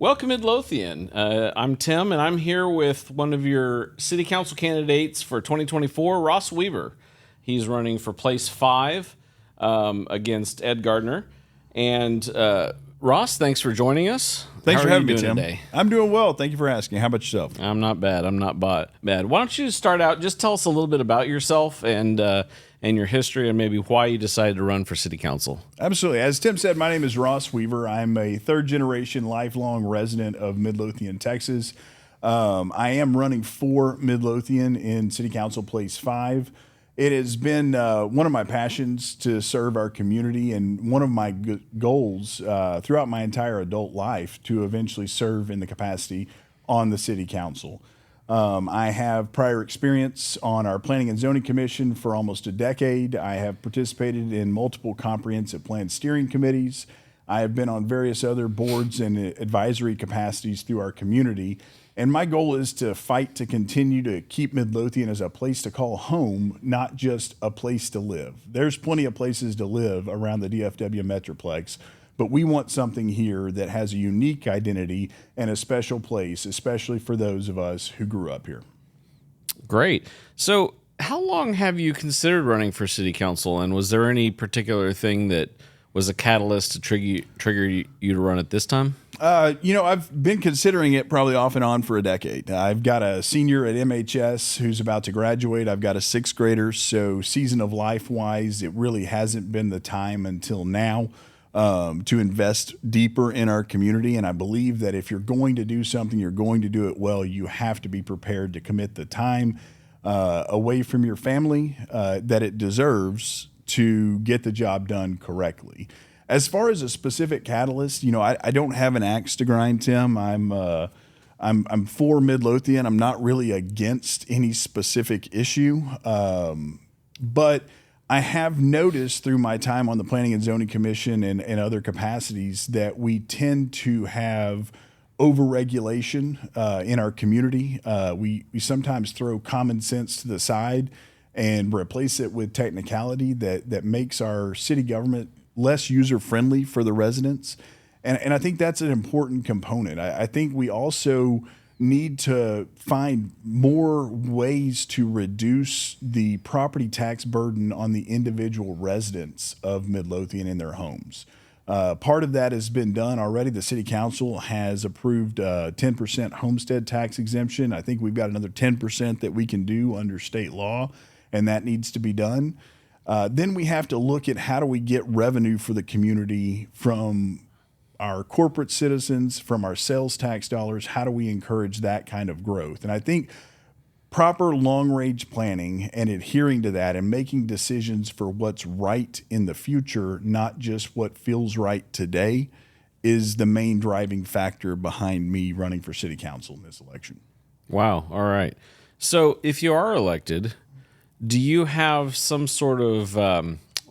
Welcome, Midlothian. I'm Tim, and I'm here with one of your city council candidates for 2024, Ross Weaver. He's running for place 5 against Ed Gardner. And Ross, thanks for joining us. Thanks How for are having you me, doing Tim. today? I'm doing well. Thank you for asking. How about yourself? I'm not bad. Bad. Why don't you start out? Just tell us a little bit about yourself and your history, and maybe why you decided to run for city council. Absolutely. As Tim said, my name is Ross Weaver. I'm a third-generation lifelong resident of Midlothian, Texas. I am running for Midlothian in City Council Place 5. It has been one of my passions to serve our community and one of my goals throughout my entire adult life to eventually serve in the capacity on the city council. I have prior experience on our Planning and Zoning Commission for almost a decade. I have participated in multiple comprehensive plan steering committees. I have been on various other boards and advisory capacities through our community. And my goal is to fight to continue to keep Midlothian as a place to call home, not just a place to live. There's plenty of places to live around the DFW Metroplex, but we want something here that has a unique identity and a special place, especially for those of us who grew up here. Great. So how long have you considered running for city council, and was there any particular thing that was a catalyst to trigger you to run at this time? I've been considering it probably off and on for a decade. I've got a senior at MHS who's about to graduate. I've got a sixth grader. So season of life wise, it really hasn't been the time until now to invest deeper in our community. And I believe that if you're going to do something, you're going to do it well. You have to be prepared to commit the time away from your family that it deserves to get the job done correctly. As far as a specific catalyst, I don't have an axe to grind, Tim. I'm for Midlothian. I'm not really against any specific issue, but I have noticed through my time on the Planning and Zoning Commission and other capacities that we tend to have overregulation in our community. We sometimes throw common sense to the side and replace it with technicality that makes our city government less user-friendly for the residents. And I think that's an important component. I think we also need to find more ways to reduce the property tax burden on the individual residents of Midlothian in their homes. Part of that has been done already. The city council has approved 10% homestead tax exemption. I think we've got another 10% that we can do under state law, and that needs to be done. Then we have to look at how do we get revenue for the community from our corporate citizens, from our sales tax dollars. How do we encourage that kind of growth? And I think proper long-range planning and adhering to that and making decisions for what's right in the future, not just what feels right today, is the main driving factor behind me running for city council in this election. Wow. All right. So if you are elected, do you have some sort of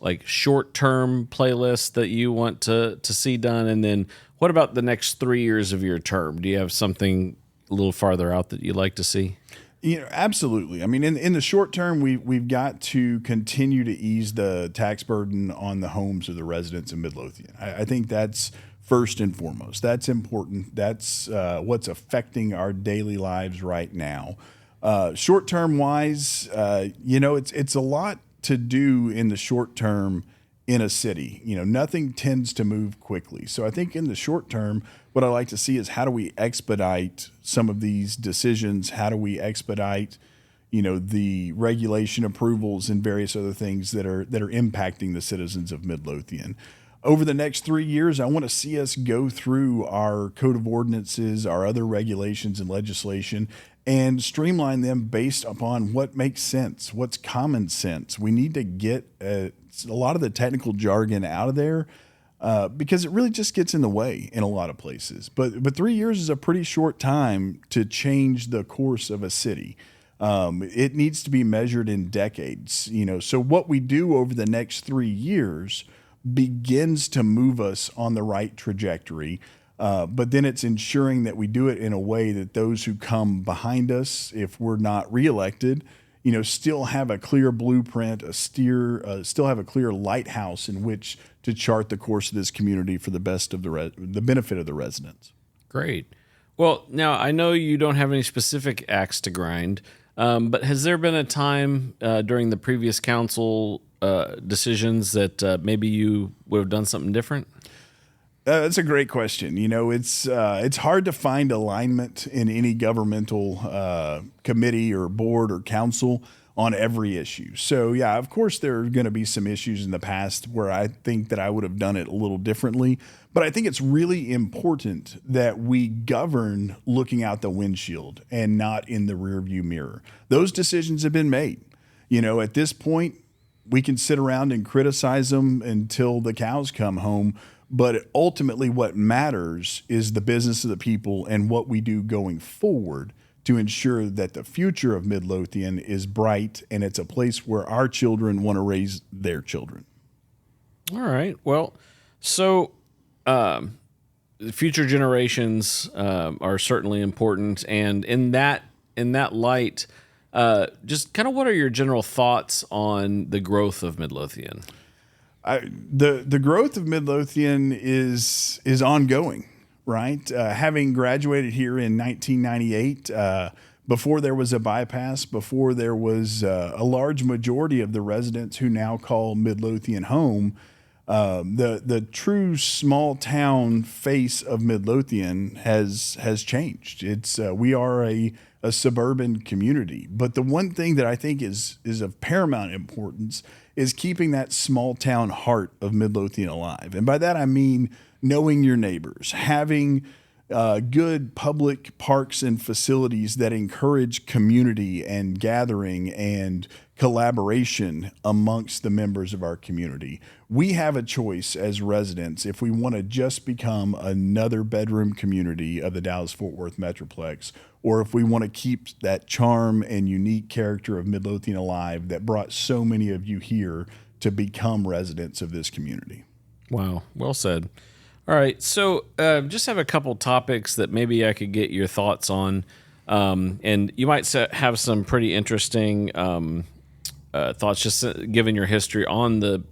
like short-term playlist that you want to see done? And then what about the next 3 years of your term? Do you have something a little farther out that you'd like to see? Absolutely. I mean, in the short term, we've got to continue to ease the tax burden on the homes of the residents of Midlothian. I think that's first and foremost. That's important. That's what's affecting our daily lives right now. Short term wise, it's a lot to do in the short term in a city. Nothing tends to move quickly. So I think in the short term, what I like to see is how do we expedite some of these decisions? How do we expedite, the regulation approvals and various other things that are impacting the citizens of Midlothian? Over the next 3 years, I want to see us go through our code of ordinances, our other regulations and legislation, and streamline them based upon what makes sense, what's common sense. We need to get a lot of the technical jargon out of there because it really just gets in the way in a lot of places. But 3 years is a pretty short time to change the course of a city. It needs to be measured in decades. So what we do over the next 3 years begins to move us on the right trajectory. But then it's ensuring that we do it in a way that those who come behind us, if we're not reelected, still have a clear blueprint, still have a clear lighthouse in which to chart the course of this community for the benefit of the residents. Great. Well, now I know you don't have any specific axe to grind, but has there been a time during the previous council decisions that maybe you would have done something different? That's a great question. It's hard to find alignment in any governmental committee or board or council on every issue. So yeah, of course there are going to be some issues in the past where I think that I would have done it a little differently. But I think it's really important that we govern looking out the windshield and not in the rearview mirror. Those decisions have been made. At this point, we can sit around and criticize them until the cows come home. But ultimately, what matters is the business of the people and what we do going forward to ensure that the future of Midlothian is bright and it's a place where our children want to raise their children. All right. Well, so future generations are certainly important, and in that light, just kind of what are your general thoughts on the growth of Midlothian? The growth of Midlothian is ongoing, right? Having graduated here in 1998, before there was a bypass, before there was a large majority of the residents who now call Midlothian home, the true small town face of Midlothian has changed. We are a suburban community, but the one thing that I think is of paramount importance is keeping that small town heart of Midlothian alive. And by that, I mean knowing your neighbors, having good public parks and facilities that encourage community and gathering and collaboration amongst the members of our community. We have a choice as residents if we want to just become another bedroom community of the Dallas-Fort Worth Metroplex, or if we want to keep that charm and unique character of Midlothian alive that brought so many of you here to become residents of this community. Wow, well said. All right, so just have a couple topics that maybe I could get your thoughts on, and you might have some pretty interesting thoughts just given your history on the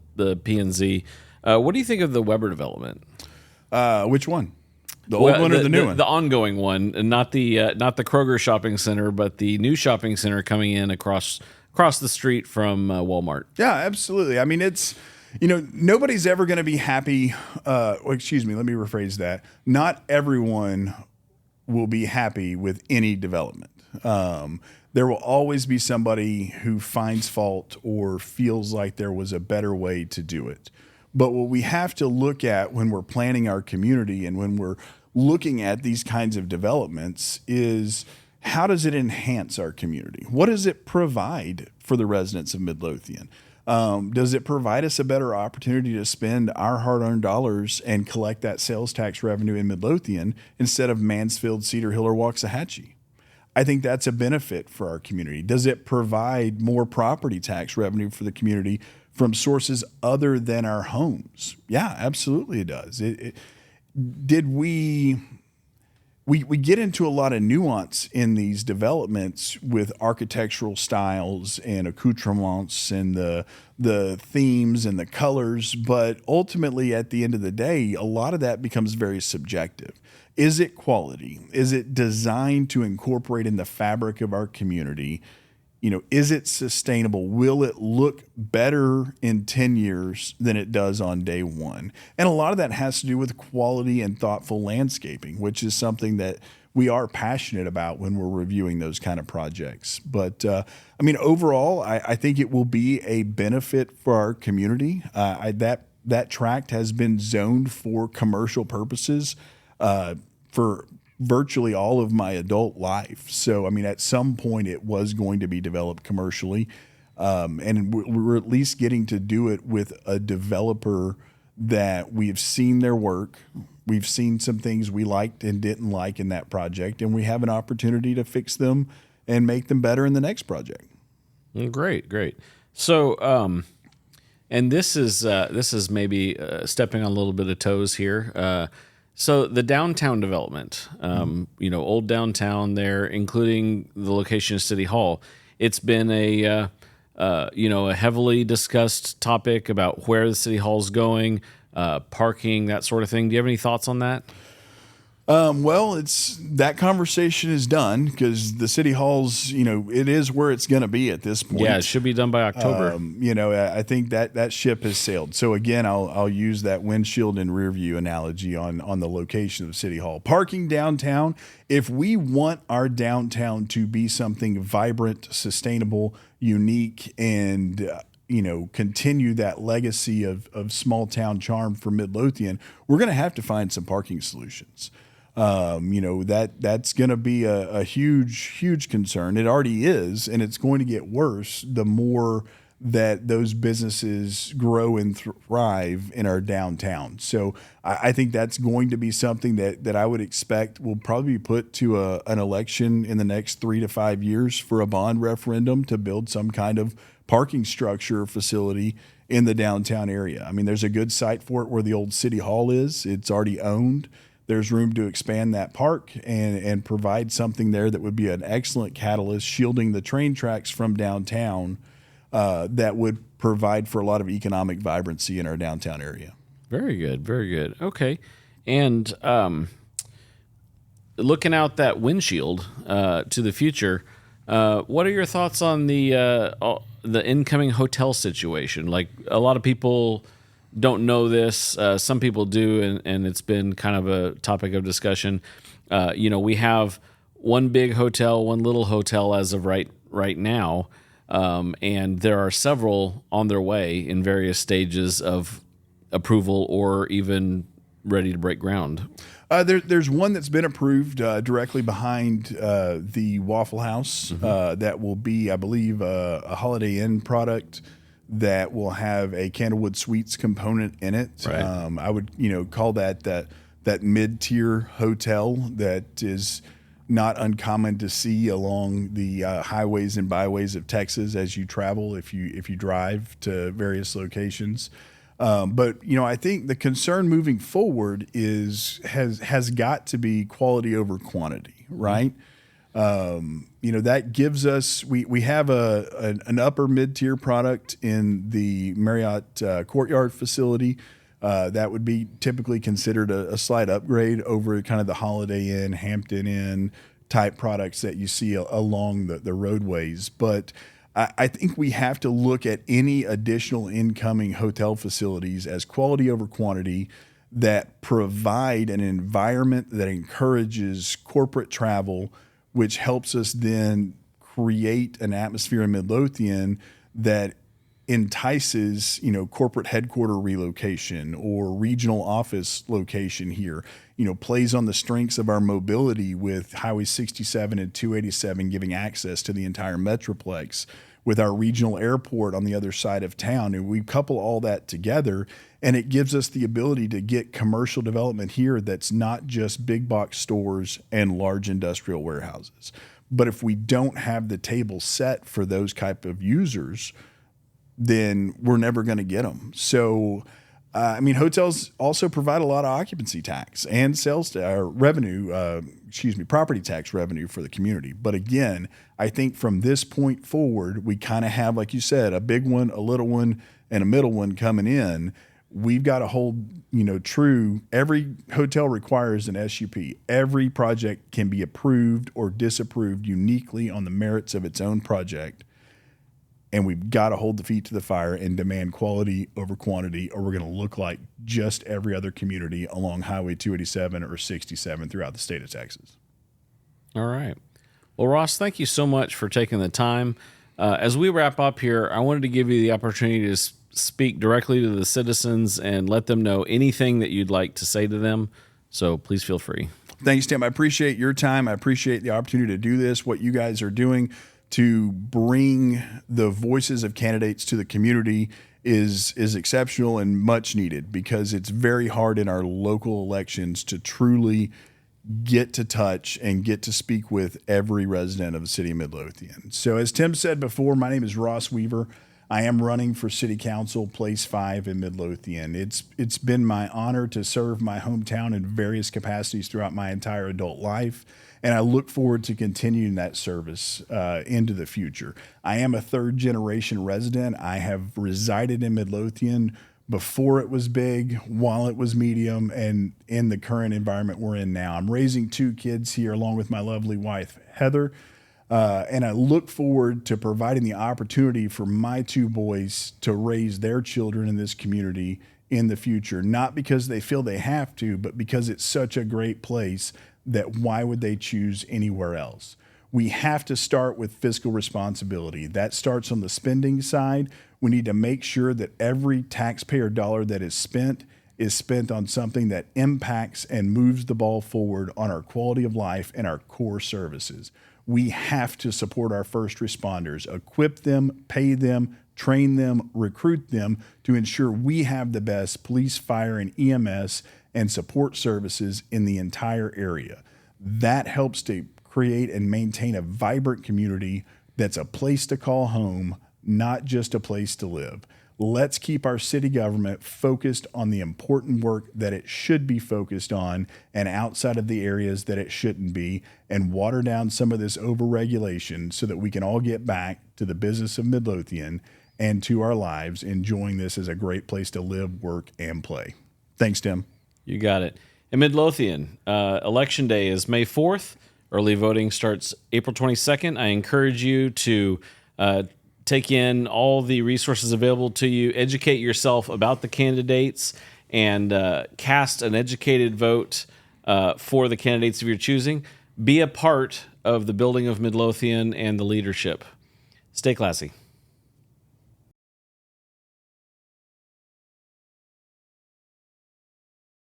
P&Z. What do you think of the Weber development? Which one? The old one or the new one? The ongoing one, and not the Kroger shopping center, but the new shopping center coming in across the street from Walmart. Yeah, absolutely. I mean, nobody's ever going to be happy. Excuse me, let me rephrase that. Not everyone will be happy with any development. There will always be somebody who finds fault or feels like there was a better way to do it. But what we have to look at when we're planning our community and when we're looking at these kinds of developments is how does it enhance our community? What does it provide for the residents of Midlothian? Does it provide us a better opportunity to spend our hard-earned dollars and collect that sales tax revenue in Midlothian instead of Mansfield, Cedar Hill, or Waxahachie? I think that's a benefit for our community. Does it provide more property tax revenue for the community from sources other than our homes? Yeah, absolutely it does. We get into a lot of nuance in these developments with architectural styles and accoutrements and the themes and the colors, but ultimately at the end of the day, a lot of that becomes very subjective. Is it quality? Is it designed to incorporate in the fabric of our community? Is it sustainable? Will it look better in 10 years than it does on day one? And a lot of that has to do with quality and thoughtful landscaping, which is something that we are passionate about when we're reviewing those kind of projects. But overall, I think it will be a benefit for our community. That tract has been zoned for commercial purposes for virtually all of my adult life. So, at some point it was going to be developed commercially. And we're at least getting to do it with a developer that we've seen their work. We've seen some things we liked and didn't like in that project, and we have an opportunity to fix them and make them better in the next project. Great. So, and this is maybe stepping on a little bit of toes here. So the downtown development, old downtown there, including the location of City Hall, it's been a heavily discussed topic about where the City Hall's going, parking, that sort of thing. Do you have any thoughts on that? Well, it's that conversation is done because the city hall's, it is where it's going to be at this point. Yeah, it should be done by October. I think that ship has sailed. So again, I'll use that windshield and rear view analogy on the location of City Hall. Parking downtown, if we want our downtown to be something vibrant, sustainable, unique, and continue that legacy of small town charm for Midlothian, we're going to have to find some parking solutions. That's going to be a huge concern. It already is, and it's going to get worse the more that those businesses grow and thrive in our downtown. So I think that's going to be something that I would expect will probably be put to an election in the next 3 to 5 years for a bond referendum to build some kind of parking structure facility in the downtown area. I mean, there's a good site for it where the old city hall is. It's already owned. There's room to expand that park and provide something there that would be an excellent catalyst, shielding the train tracks from downtown, that would provide for a lot of economic vibrancy in our downtown area. Very good, very good. Okay, and looking out that windshield to the future, what are your thoughts on the incoming hotel situation? Like, a lot of people don't know this. Some people do, and it's been kind of a topic of discussion. We have one big hotel, one little hotel as of right now, and there are several on their way in various stages of approval or even ready to break ground. There's one that's been approved directly behind the Waffle House. That will be, I believe, a Holiday Inn product that will have a Candlewood Suites component in it. Right. I would, call that mid-tier hotel that is not uncommon to see along the highways and byways of Texas as you travel, if you drive to various locations. But I think the concern moving forward has got to be quality over quantity, right? That gives us, we have an upper mid-tier product in the Marriott Courtyard facility. That would be typically considered a slight upgrade over kind of the Holiday Inn, Hampton Inn type products that you see along the roadways. But I think we have to look at any additional incoming hotel facilities as quality over quantity that provide an environment that encourages corporate travel, which helps us then create an atmosphere in Midlothian that entices, corporate headquarter relocation or regional office location here, plays on the strengths of our mobility with Highway 67 and 287 giving access to the entire Metroplex, with our regional airport on the other side of town. And we couple all that together, and it gives us the ability to get commercial development here that's not just big box stores and large industrial warehouses. But if we don't have the table set for those type of users, then we're never going to get them. So, hotels also provide a lot of occupancy tax and property tax revenue for the community. But again, I think from this point forward, we kind of have, like you said, a big one, a little one, and a middle one coming in. We've got to hold, true. Every hotel requires an SUP. Every project can be approved or disapproved uniquely on the merits of its own project. And we've got to hold the feet to the fire and demand quality over quantity, or we're going to look like just every other community along Highway 287 or 67 throughout the state of Texas. All right. Well, Ross, thank you so much for taking the time. As we wrap up here, I wanted to give you the opportunity to speak directly to the citizens and let them know anything that you'd like to say to them. So please feel free. Thanks, Tim. I appreciate your time. I appreciate the opportunity to do this, what you guys are doing to bring the voices of candidates to the community is exceptional and much needed, because it's very hard in our local elections to truly get to touch and get to speak with every resident of the city of Midlothian. So as Tim said before, my name is Ross Weaver. I am running for City Council, Place 5 in Midlothian. It's been my honor to serve my hometown in various capacities throughout my entire adult life, and I look forward to continuing that service into the future. I am a third-generation resident. I have resided in Midlothian before it was big, while it was medium, and in the current environment we're in now. I'm raising 2 kids here along with my lovely wife, Heather. And I look forward to providing the opportunity for my 2 boys to raise their children in this community in the future, not because they feel they have to, but because it's such a great place that why would they choose anywhere else? We have to start with fiscal responsibility. That starts on the spending side. We need to make sure that every taxpayer dollar that is spent on something that impacts and moves the ball forward on our quality of life and our core services. We have to support our first responders, equip them, pay them, train them, recruit them to ensure we have the best police, fire, and EMS and support services in the entire area. That helps to create and maintain a vibrant community that's a place to call home, not just a place to live. Let's keep our city government focused on the important work that it should be focused on and outside of the areas that it shouldn't be, and water down some of this overregulation so that we can all get back to the business of Midlothian and to our lives, enjoying this as a great place to live, work, and play. Thanks, Tim. You got it. In Midlothian, Election Day is May 4th. Early voting starts April 22nd. I encourage you to take in all the resources available to you, educate yourself about the candidates, and cast an educated vote for the candidates of your choosing. Be a part of the building of Midlothian and the leadership. Stay classy.